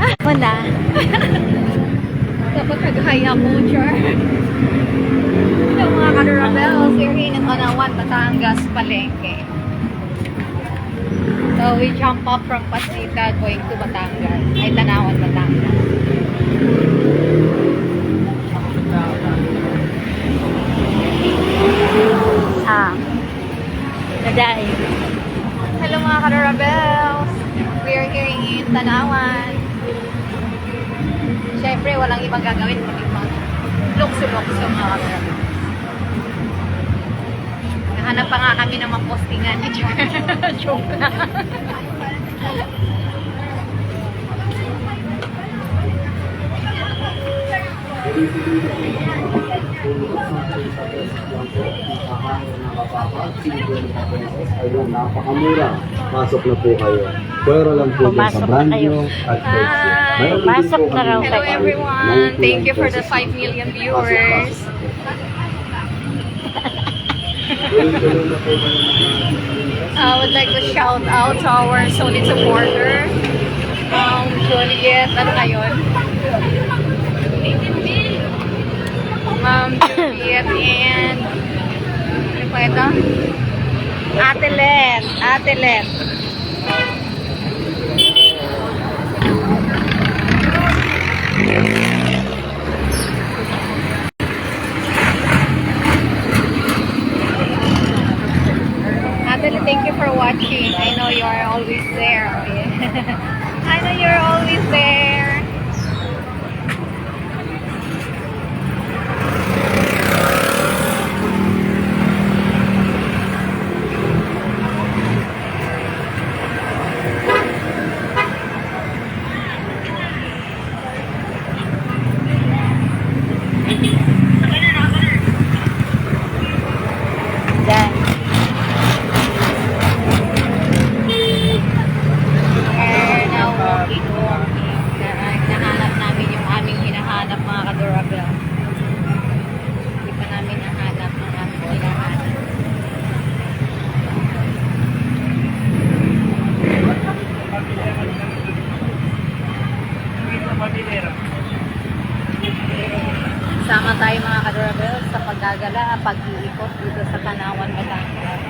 Wala. Dapat nag-haya mo, Char. Hello mga ka-Durabels, we're in Tanawan, Batangas, Palengke. So we jump up from Pasita going to Batangas. Ay, Tanawan, Batangas. Naday. Hello mga ka-Durabels, we're here in Tanawan. Siyempre, walang ibang gagawin kundi mag-lukso-lukso mga ka-Durabels. Nahanap pa nga kami ng mga postingan ni Char. Joke lang. Ayun, napakamura. Pasok na po kayo. Pwera lang po dyan sa Pumasok na brand kayo. nyo at Hi! Pumasok na raw Hello kayo. everyone! Thank you for the 5 million viewers. I would like to shout out to our solid supporter. Juliet, ano na yun? Juliet and ano pa ito? Ate Let. Thank you for watching. I know you are always there. I know you're always there. Yan. Nahanap namin yung aming hinahanap mga ka-Durabel. Hindi pa namin nahanap ang aming hinahanap. Sama tayo mga ka-Durabel sa paggagala, pag-iikot dito sa Tanawan, Batangas.